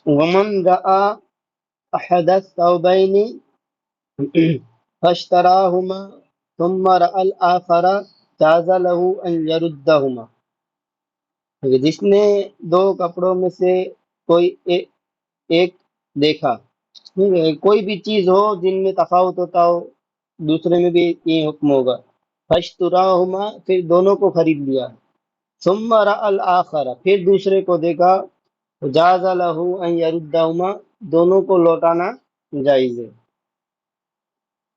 ومن رأى أحد الثوبين فاشتراهما ثم رأى الآخر جاز له أن يردهما. جس نے دو کپڑوں میں سے کوئی ایک دیکھا، ٹھیک ہے، کوئی بھی چیز ہو جن میں تفاوت ہوتا ہو، دوسرے میں بھی یہ حکم ہوگا. فاشتراہما، پھر دونوں کو خرید لیا. ثم رأى الآخر، پھر دوسرے کو دیکھا. جاز لہ ان یردہما، دونوں کو لوٹانا جائز ہے.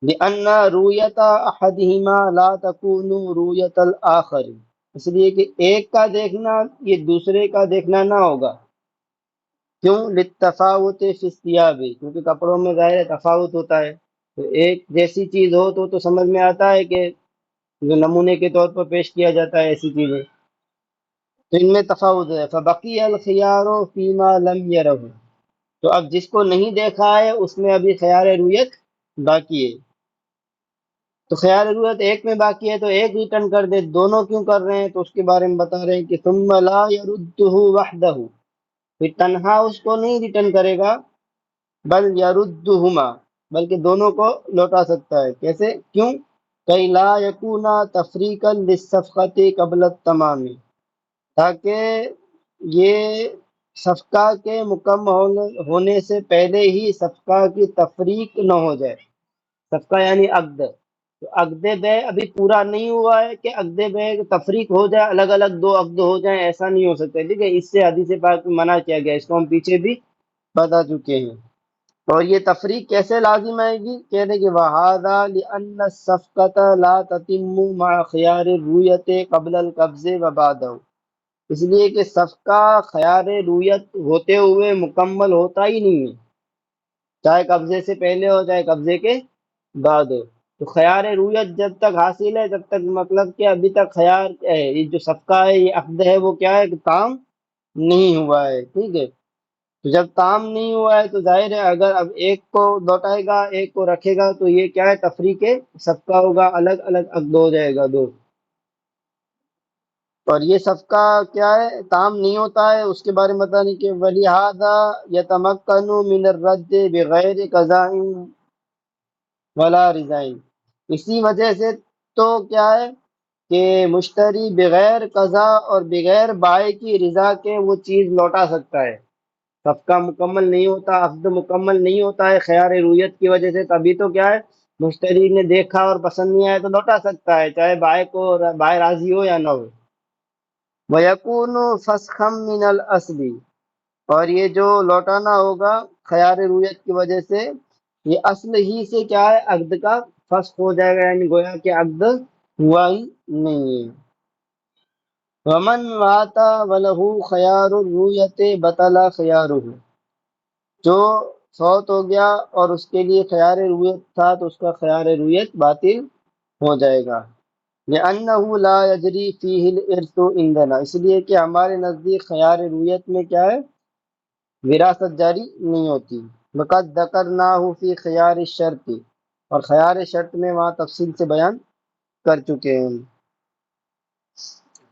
لأن رویت احدہما لا تکون رویت الآخر، اس لیے کہ ایک کا دیکھنا یہ دوسرے کا دیکھنا نہ ہوگا. کیوں؟ للتفاوت فی الثیاب، کیونکہ کپڑوں میں ظاہر تفاوت ہوتا ہے. تو ایک جیسی چیز ہو تو سمجھ میں آتا ہے کہ جو نمونے کے طور پر پیش کیا جاتا ہے ایسی چیزیں، تو ان میں تفاوت ہے. فبقی الخیار فیما لم یرہ، تو اب جس کو نہیں دیکھا ہے اس میں ابھی خیار رویت باقی ہے. تو خیار رویت ایک میں باقی ہے تو ایک ریٹرن کر دے. دونوں کیوں کر رہے ہیں؟ تو اس کے بارے میں بتا رہے ہیں کہ ثم لا یردہ وحدہ، پھر تنہا اس کو نہیں ریٹرن کرے گا، بل یردہما، بلکہ دونوں کو لوٹا سکتا ہے. کیسے؟ کیوں؟ کئی لا یکونا تفریقا للصفقۃ قبل التمام، تاکہ یہ صفقہ کے مکمل ہونے سے پہلے ہی صفقہ کی تفریق نہ ہو جائے. صفقہ یعنی عقد، تو عقد بے ابھی پورا نہیں ہوا ہے کہ عقد بے تفریق ہو جائے، الگ الگ دو عقد ہو جائیں، ایسا نہیں ہو سکتا. ٹھیک ہے، اس سے حدیث پاک میں منع کیا گیا، اس کو ہم پیچھے بھی بتا چکے ہیں. اور یہ تفریق کیسے لازم آئے گی؟ کہتے ہیں کہ وَهَذَا لِأَنَّ الصَّفْقَةَ لَا تَتِمُّ مَعَ خِيَارِ الرُّؤْيَةِ قَبْلَ الْقَبْضِ وَبَعْدَهُ، اس لیے کہ صفقہ خیار رویت ہوتے ہوئے مکمل ہوتا ہی نہیں ہے، چاہے قبضے سے پہلے ہو چاہے قبضے کے بعد ہو. تو خیار رویت جب تک حاصل ہے جب تک مطلب کہ ابھی تک خیار یہ جو صفقہ ہے یہ عقد ہے وہ کیا ہے کہ تام نہیں ہوا ہے. ٹھیک ہے، تو جب تام نہیں ہوا ہے تو ظاہر ہے اگر اب ایک کو لوٹائے گا ایک کو رکھے گا تو یہ کیا ہے؟ تفریق صفقہ ہوگا، الگ الگ عقد ہو جائے گا دو. اور یہ صفقہ کیا ہے؟ تام نہیں ہوتا ہے. اس کے بارے میں بتانے کہ وَلِهَذَا يَتَمَكَّنُ مِنَ الرَّدِّ بِغَيْرِ قَضَاءٍ وَلَا رِضَاءٍ، اسی وجہ سے تو کیا ہے کہ مشتری بغیر قضا اور بغیر بائع کی رضا کے وہ چیز لوٹا سکتا ہے. صفقہ مکمل نہیں ہوتا، عقد مکمل نہیں ہوتا ہے خیار رویت کی وجہ سے، تبھی تو کیا ہے مشتری نے دیکھا اور پسند نہیں آیا تو لوٹا سکتا ہے، چاہے بائع راضی ہو یا نہ ہو. وَيَكُونُ فَسْخًا مِنَ الْأَصْلِ، اور یہ جو لوٹانا ہوگا خیار رویت کی وجہ سے یہ اصل ہی سے کیا ہے؟ عقد کا فسخ ہو جائے گا، یعنی گویا کہ عقد ہوا ہی نہیں ہے. وَمَنْ مَاتَ وَلَهُ خَيَارُ الرُّؤْيَةِ بَطَلَ خِيَارُهُ، جو فوت ہو گیا اور اس کے لیے خیار رویت تھا تو اس کا خیار رویت باطل ہو جائے گا. لِأَنَّهُ لَا يَجْرِي فِيهِ الْإِرْثُ عِندَنَا، اس لیے کہ ہمارے نزدیک خیار رویت میں کیا ہے؟ وراثت جاری نہیں ہوتی. وَقَدْ ذَكَرْنَاهُ فِي خِيَارِ الشَّرْطِ، اور خیار شرط میں وہاں تفصیل سے بیان کر چکے ہیں.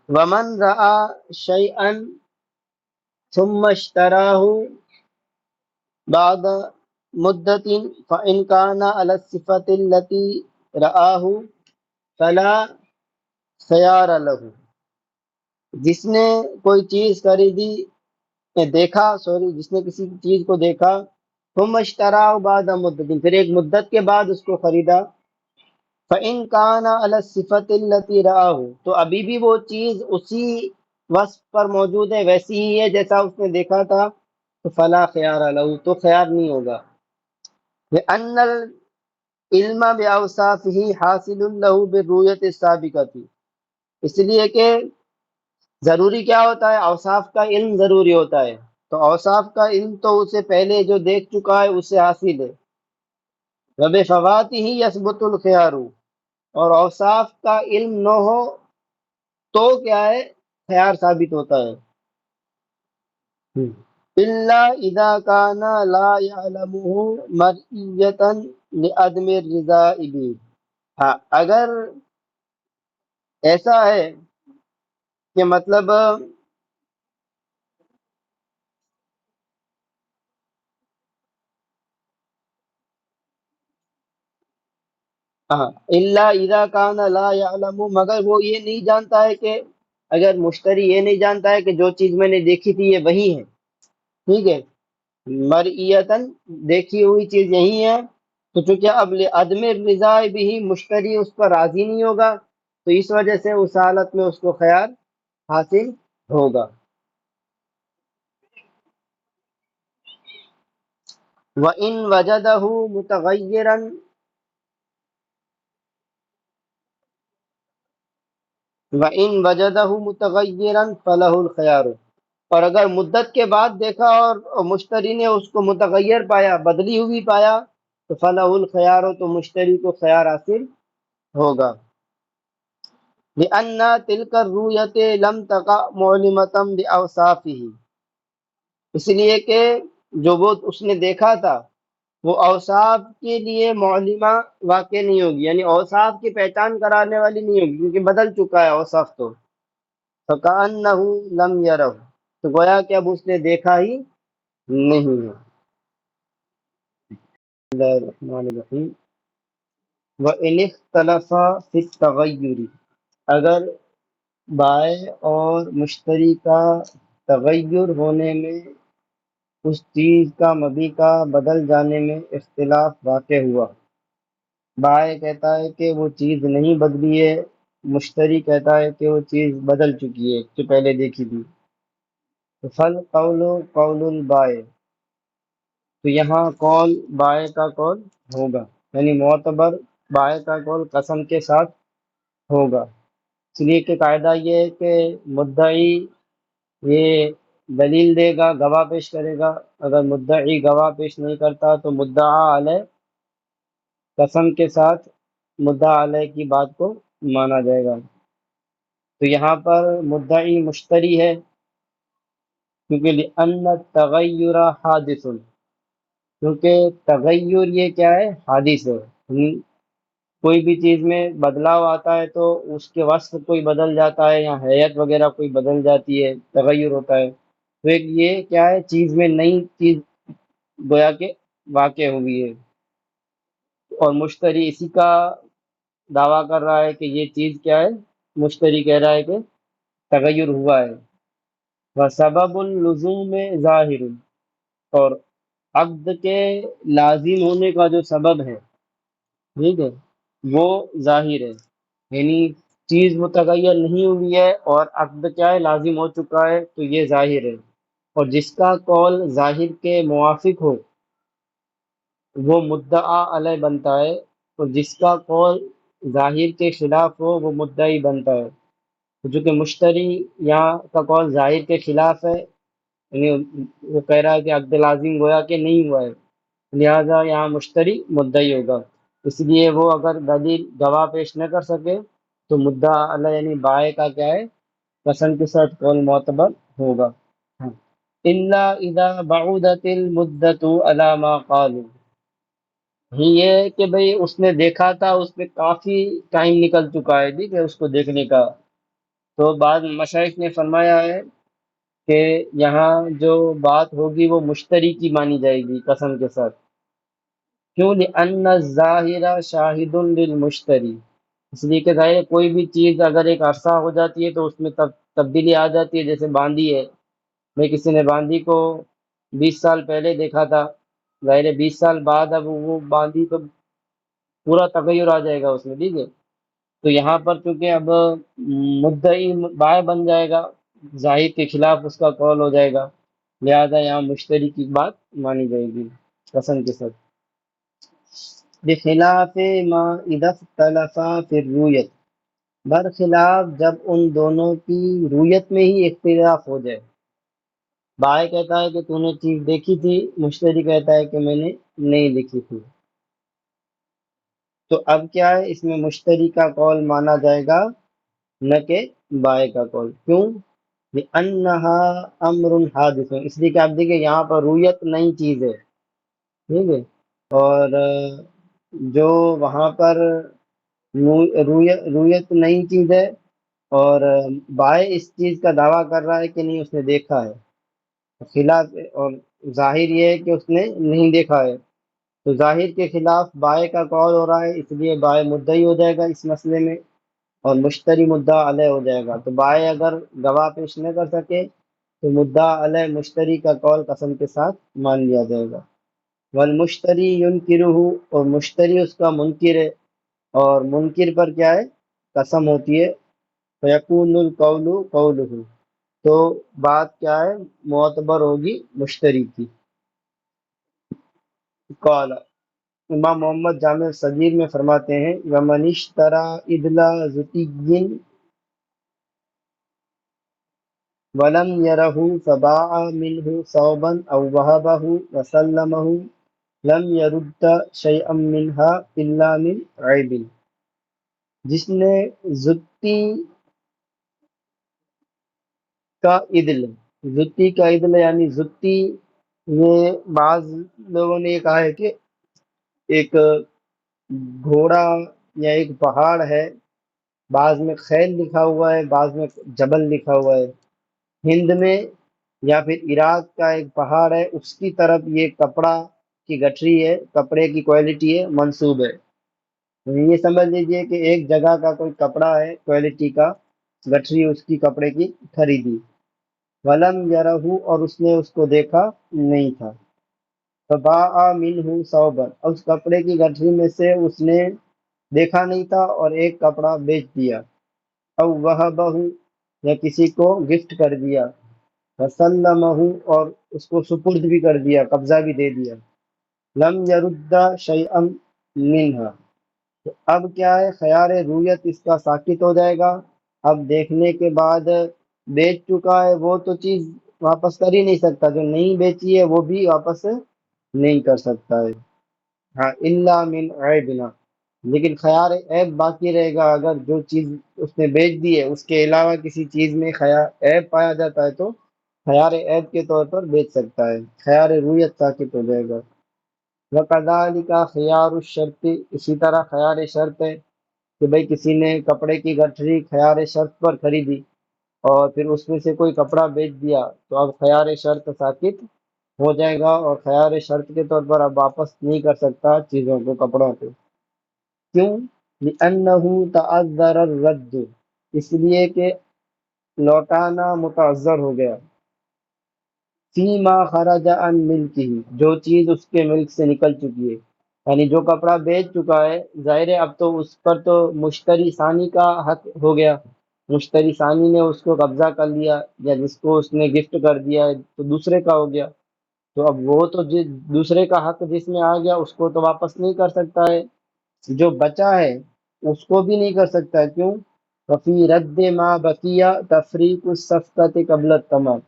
وَمَنْ رَأَى شَيْئًا ثُمَّ اشْتَرَاهُ بعد مدة فإن كان على الصفة التي رآه فلا خيار له، جس نے کوئی چیز خریدی جس نے کسی چیز کو دیکھا، ثم اشتراه بعد مدة، پھر ایک مدت کے بعد اس کو خریدا. فإن كان على الصفة التي رآه، تو ابھی بھی وہ چیز اسی وصف پر موجود ہے، ویسی ہی ہے جیسا اس نے دیکھا تھا، تو فلا خیار له، تو خیار نہیں ہوگا. لأن العلم بأوصافه حاصل له بالرؤية السابقة، اس لیے کہ ضروری کیا ہوتا ہے؟ اوصاف کا علم ضروری ہوتا ہے، تو اوصاف کا علم تو اسے پہلے جو دیکھ چکا ہے اس سے حاصل ہے. وبفواته يثبت الخيار، اور اوصاف کا علم نہ ہو تو کیا ہے؟ خیار ثابت ہوتا ہے. الا اذا كان لا يعلمه مرئية لعدم الرضا به، ہاں اگر ایسا ہے کہ مطلب ہاں، الا اذا کان لا یعلم، مگر وہ یہ نہیں جانتا ہے کہ، اگر مشتری یہ نہیں جانتا ہے کہ جو چیز میں نے دیکھی تھی یہ وہی ہے، ٹھیک ہے، مرئیتن، دیکھی ہوئی چیز یہی ہے، تو چونکہ اب عدم رضا بھی مشتری اس پر راضی نہیں ہوگا، تو اس وجہ سے اس حالت میں اس کو خیار حاصل ہوگا۔ وَإِن وَجَدَهُ مُتَغَيِّرًا، وَإِن وَجَدَهُ مُتَغَيِّرًا فَلَهُ الْخِيَارُ، اور اگر مدت کے بعد دیکھا اور مشتری نے اس کو متغیر پایا، بدلی ہوئی پایا، تو فَلَهُ الْخِيَارُ، تو مشتری کو خیار حاصل ہوگا۔ لِأَنَّ تِلْكَ الرُّؤْيَةَ لَمْ تَقَعْ مُعْلِمَةً بِأَوْصَافِهِ، اس لیے کہ جو وہ اس نے دیکھا تھا وہ اوصاف کے لیے معلمہ واقع نہیں ہوگی، یعنی اوصاف کی پہچان کرانے والی نہیں ہوگی، کیونکہ بدل چکا ہے اوصاف تو، فَكَأَنَّهُ لَمْ يَرَهُ، تو گویا کہ اب اس نے دیکھا ہی نہیں ہے۔ بسم اللہ الرحمن الرحیم۔ وَإِنِ اخْتَلَفَا فِي التَّغَيُّرِ، اگر بائع اور مشتری کا تغیر ہونے میں، اس چیز کا مبیع کا بدل جانے میں اختلاف واقع ہوا، بائع کہتا ہے کہ وہ چیز نہیں بدلی ہے، مشتری کہتا ہے کہ وہ چیز بدل چکی ہے جو پہلے دیکھی تھی، تو فالقول قول البائع، تو یہاں قول بائع کا قول ہوگا، یعنی معتبر بائع کا قول قسم کے ساتھ ہوگا، اس لیے کہ قاعدہ یہ ہے کہ مدعی یہ دلیل دے گا، گواہ پیش کرے گا، اگر مدعی گواہ پیش نہیں کرتا تو مدعا علیہ قسم کے ساتھ مدعا علیہ کی بات کو مانا جائے گا۔ تو یہاں پر مدعی مشتری ہے، کیونکہ لأن التغیر حادث، کیونکہ تغیر یہ کیا ہے، حادث ہے، کوئی بھی چیز میں بدلاؤ آتا ہے تو اس کے وصف کوئی بدل جاتا ہے یا حیت وغیرہ کوئی بدل جاتی ہے، تغیر ہوتا ہے، تو ایک یہ کیا ہے، چیز میں نئی چیز گویا کہ واقع ہوئی ہے، اور مشتری اسی کا دعویٰ کر رہا ہے کہ یہ چیز کیا ہے، مشتری کہہ رہا ہے کہ تغیر ہوا ہے۔ وسبب اللزوم ظاہر، اور عقد کے لازم ہونے کا جو سبب ہے، ٹھیک ہے، وہ ظاہر ہے، یعنی چیز متغیر نہیں ہوئی ہے اور عقد کیا ہے، لازم ہو چکا ہے، تو یہ ظاہر ہے، اور جس کا قول ظاہر کے موافق ہو وہ مدعا علیہ بنتا ہے، اور جس کا قول ظاہر کے خلاف ہو وہ مدعی بنتا ہے، جو کہ مشتری یہاں کا قول ظاہر کے خلاف ہے، یعنی وہ کہہ رہا ہے کہ عقد لازم گویا کہ نہیں ہوا ہے، لہذا یہاں مشتری مدعی ہوگا، اس لیے وہ اگر دلیل گواہ پیش نہ کر سکے تو مدعا علیہ یعنی بائع کا کیا ہے، قسم کے ساتھ قول معتبر ہوگا۔ الا اذا بعدت المدت على ما قالوا، یہ ہے کہ بھئی اس نے دیکھا تھا، اس میں کافی ٹائم نکل چکا ہے، ٹھیک ہے، اس کو دیکھنے کا، تو بعض مشائخ نے فرمایا ہے کہ یہاں جو بات ہوگی وہ مشتری کی مانی جائے گی قسم کے ساتھ، کیوں، لأن الظاہر شاہد للمشتری، اس لیے کہ ظاہر ہے کوئی بھی چیز اگر ایک عرصہ ہو جاتی ہے تو اس میں تبدیلی آ جاتی ہے، جیسے باندی ہے، میں کسی نے باندی کو 20 سال پہلے دیکھا تھا، ظاہر ہے 20 سال بعد اب وہ باندی تو پورا تغیر آ جائے گا اس میں، ٹھیک ہے، تو یہاں پر چونکہ اب مدعی بائع بن جائے گا، ظاہر کے خلاف اس کا قول ہو جائے گا، لہذا یہاں مشتری کی بات مانی جائے گی قسم کے ساتھ۔ بخلاف ما اذا اختلفا فی الرویت، برخلاف جب ان دونوں کی رویت میں ہی اختلاف ہو جائے، بائع کہتا ہے کہ تو نے چیز دیکھی تھی، مشتری کہتا ہے کہ میں نے نہیں دیکھی تھی، تو اب کیا ہے، اس میں مشتری کا قول مانا جائے گا نہ کہ بائع کا قول، کیوں، لأنها امر حادث، اس لیے کہ آپ دیکھیں یہاں پر رویت نئی چیز ہے، ٹھیک ہے، اور جو وہاں پر رویت نئی چیز ہے، اور بائع اس چیز کا دعویٰ کر رہا ہے کہ نہیں اس نے دیکھا ہے، خلاف، اور ظاہر یہ ہے کہ اس نے نہیں دیکھا ہے، تو ظاہر کے خلاف بائیں کا قول ہو رہا ہے، اس لیے بائیں مدعی ہو جائے گا اس مسئلے میں، اور مشتری مدعا علیہ ہو جائے گا۔ تو بائیں اگر گواہ پیش نہ کر سکے تو مدعا علیہ مشتری کا قول قسم کے ساتھ مان لیا جائے گا۔ والمشتری ینکرہ، اور مشتری اس کا منکر ہے، اور منکر پر کیا ہے؟ قسم ہوتی ہے۔ فیکون القول قولہ، تو بات کیا ہے؟ معتبر ہوگی مشتری کی۔ قال، امام محمد جامع صغیر میں فرماتے ہیں وَمَنِ اشْتَرَى عِدْلَ زُتِيٍّ وَلَمْ يَرَهُ فَبَاعَ مِنْهُ ثَوْبًا أَوْ وَهَبَهُ وَسَلَّمَهُ لَمْ يَرُدَّ شَيْئًا مِنْهَا إِلَّا مِنْ عَيْبٍ۔ جس نے زتی کا عدل، زتی کا عدل یعنی زتی، یہ بعض لوگوں نے یہ کہا ہے کہ ایک گھوڑا یا ایک پہاڑ ہے، بعض میں خیل لکھا ہوا ہے، بعض میں جبل لکھا ہوا ہے، ہند میں یا پھر عراق کا ایک پہاڑ ہے، اس کی طرف یہ کپڑا کی گٹھری ہے، کپڑے کی کوالٹی ہے، منسوب ہے۔ یہ سمجھ لیجئے کہ ایک جگہ کا کوئی کپڑا ہے کوالٹی کا، گٹھری اس کی کپڑے کی خریدی، ولم یرہ، اور اس نے اس کو دیکھا نہیں تھا، فباع منہ ثوبا، اس کپڑے کی گٹھری میں سے اس نے دیکھا نہیں تھا اور ایک کپڑا بیچ دیا، او وہبہ، یا کسی کو گفٹ کر دیا، وسلمہ، اور اس کو سپرد بھی کر دیا، قبضہ بھی دے دیا، لم یرد شیئا منہا، تو اب کیا ہے؟ خیار رویت اس کا ساقط ہو جائے گا۔ اب دیکھنے کے بعد بیچ چکا ہے وہ تو چیز واپس کر ہی نہیں سکتا، جو نہیں بیچی ہے وہ بھی واپس نہیں کر سکتا ہے۔ ہاں، الا من عیبنا، لیکن خیار عیب باقی رہے گا، اگر جو چیز اس نے بیچ دی ہے اس کے علاوہ کسی چیز میں خیار عیب پایا جاتا ہے تو خیار عیب کے طور پر بیچ سکتا ہے، خیار رویت ساقط ہو جائے گا۔ وَكَذَلِكَ خِيَارُ الشَّرْطِ، اسی طرح خیار شرط ہے کہ بھئی کسی نے کپڑے کی گٹھری خیار شرط پر خریدی اور پھر اس میں سے کوئی کپڑا بیچ دیا، تو اب خیار شرط ساقط ہو جائے گا اور خیار شرط کے طور پر اب واپس نہیں کر سکتا چیزوں کو، کپڑوں کو۔ کیوں؟ لِأَنَّهُ تَعَذَّرَ الرَّدُّ، اس لیے کہ لوٹانا متعذر ہو گیا، فیما خرج عن ملکہ، جو چیز اس کے ملک سے نکل چکی ہے، یعنی جو کپڑا بیچ چکا ہے، ظاہر ہے اب تو اس پر تو مشتری ثانی کا حق ہو گیا، مشتری ثانی نے اس کو قبضہ کر لیا، یا جس کو اس نے گفٹ کر دیا ہے تو دوسرے کا ہو گیا، تو اب وہ تو دوسرے کا حق جس میں آ گیا اس کو تو واپس نہیں کر سکتا ہے، جو بچا ہے اس کو بھی نہیں کر سکتا۔ کیوں؟ وفی رد ما بقیہ تفریق الصفقۃ قبل التمام،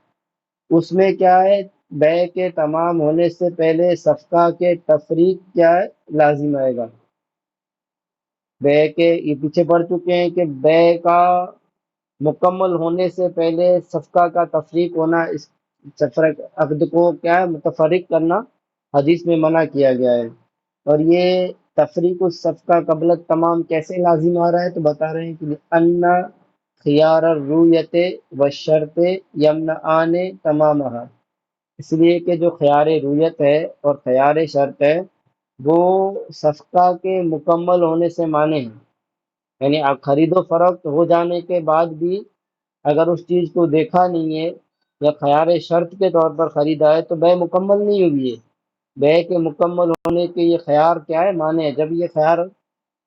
اس میں کیا ہے؟ بے کے تمام ہونے سے پہلے صفقہ کے تفریق کیا ہے؟ لازم آئے گا۔ بے کے یہ پیچھے پڑ چکے ہیں کہ بے کا مکمل ہونے سے پہلے صفقہ کا تفریق ہونا، اس تفرق عقد کو کیا ہے؟ متفرق کرنا حدیث میں منع کیا گیا ہے۔ اور یہ تفریق الصفقہ قبل التمام کیسے لازم آ رہا ہے؟ تو بتا رہے ہیں کہ ان خیار الرویت والشرط یمنعان تمامہا، اس لیے کہ جو خیار رویت ہے اور خیار شرط ہے وہ صفقہ کے مکمل ہونے سے مانے ہیں، یعنی آپ خرید و فروخت ہو جانے کے بعد بھی اگر اس چیز کو دیکھا نہیں ہے یا خیار شرط کے طور پر خریدا ہے تو بے مکمل نہیں ہوئی ہے۔ بے کے مکمل ہونے کے یہ خیار کیا ہے؟ مانے ہیں۔ جب یہ خیار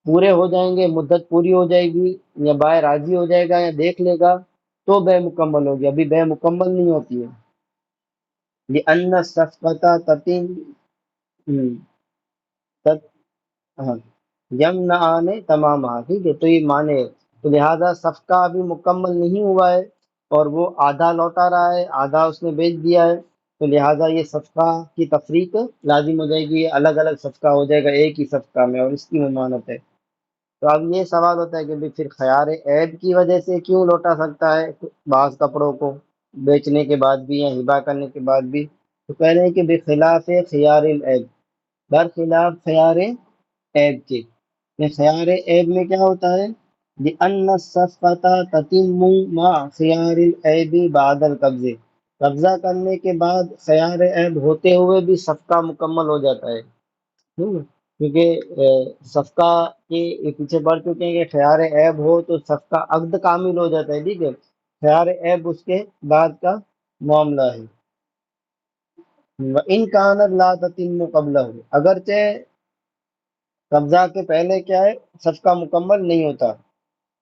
پورے ہو جائیں گے، مدت پوری ہو جائے گی یا بائیں راضی ہو جائے گا یا دیکھ لے گا تو بے مکمل ہوگی، ابھی بے مکمل نہیں ہوتی ہے۔ لأن الصفقة تتم ہاں، یمنعان تمامہا، ٹھیک ہے، تو یہ مانے ہے، تو لہذا صفقہ ابھی مکمل نہیں ہوا ہے اور وہ آدھا لوٹا رہا ہے، آدھا اس نے بیچ دیا ہے، تو لہذا یہ صفقہ کی تفریق لازم ہو جائے گی، الگ الگ صفقہ ہو جائے گا ایک ہی صفقہ میں، اور اس کی ممانت ہے۔ تو اب یہ سوال ہوتا ہے کہ بھی پھر خیار عیب کی وجہ سے کیوں لوٹا سکتا ہے بعض کپڑوں کو بیچنے کے بعد بھی یا ہبا کرنے کے بعد بھی؟ تو کہہ رہے ہیں کہ بخلاف خیار العیب، برخلاف خیار عیب کے، یہ خیار عیب میں کیا ہوتا ہے؟ لأن الصفقة تتم مع خیار العیب بعد القبض، قبضہ کرنے کے بعد خیار عیب ہوتے ہوئے بھی صفقہ مکمل ہو جاتا ہے، کیونکہ صفقہ کے پیچھے پڑ چکے ہیں کہ خیار عیب ہو تو صفقہ عقد کامل ہو جاتا ہے، ٹھیک ہے، خیار عیب اس کے بعد کا معاملہ ہے۔ ان کانت لا تتم قبلہ، اگرچہ قبضہ کے پہلے کیا ہے صفقہ مکمل نہیں ہوتا،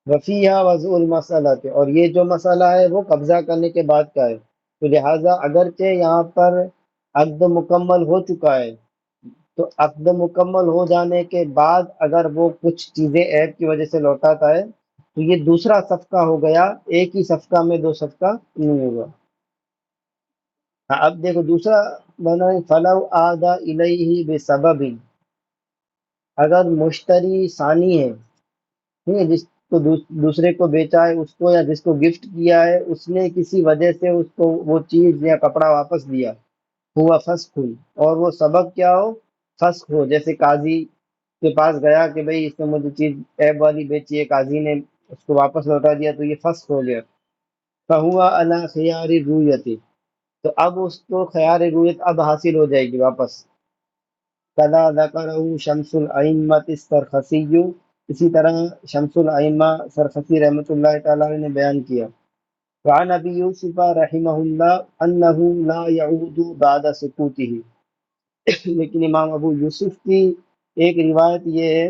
وفیہا وضع المسئلہ، اور یہ جو مسئلہ ہے وہ قبضہ کرنے کے بعد کا ہے، تو لہٰذا اگرچہ یہاں پر عقد مکمل ہو چکا ہے، تو عقد مکمل ہو جانے کے بعد اگر وہ کچھ چیزیں عیب کی وجہ سے لوٹاتا ہے تو یہ دوسرا صفقہ ہو گیا، ایک ہی صفقہ میں دو صفقہ نہیں ہوگا۔ ہاں، اب دیکھو دوسرا بنا ہے فلو آدا الیہ بسبب، اگر مشتری ثانی ہے، ٹھیک ہے، جس کو دوسرے کو بیچا ہے اس کو یا جس کو گفٹ کیا ہے، اس نے کسی وجہ سے اس کو وہ چیز یا کپڑا واپس دیا، ہوا فسخ، اور وہ سبب کیا ہو، فسخ ہو، جیسے قاضی کے پاس گیا کہ بھئی اس نے مجھے چیز عیب والی بیچی ہے، قاضی نے اس کو واپس لوٹا دیا تو یہ فسخ ہو گیا، فہوا علی خیار رویت، تو اب اس کو خیار رویت اب حاصل ہو جائے گی واپس۔ کذا ذکرہ شمس الائمۃ السرخسی، اسی طرح شمس الائمہ سرخسی رحمۃ اللہ تعالی علیہ نے بیان کیا، وعن ابی یوسف رحمہ اللہ انہ لا یعود بعد سکوتہ، لیکن امام ابو یوسف کی ایک روایت یہ ہے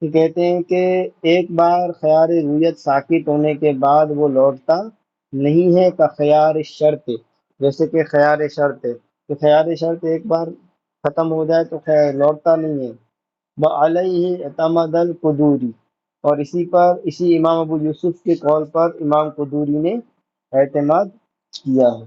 کہ کہتے ہیں کہ ایک بار خیار رویت ساکت ہونے کے بعد وہ لوٹتا نہیں ہے، کا خیار شرط، جیسے کہ خیار شرط ہے کہ خیار شرط ایک بار ختم ہو جائے تو خیر لوٹتا نہیں ہے، وعلیہ اعتمد القدوری، اور اسی امام ابو یوسف کے قول پر امام قدوری نے اعتماد کیا ہے۔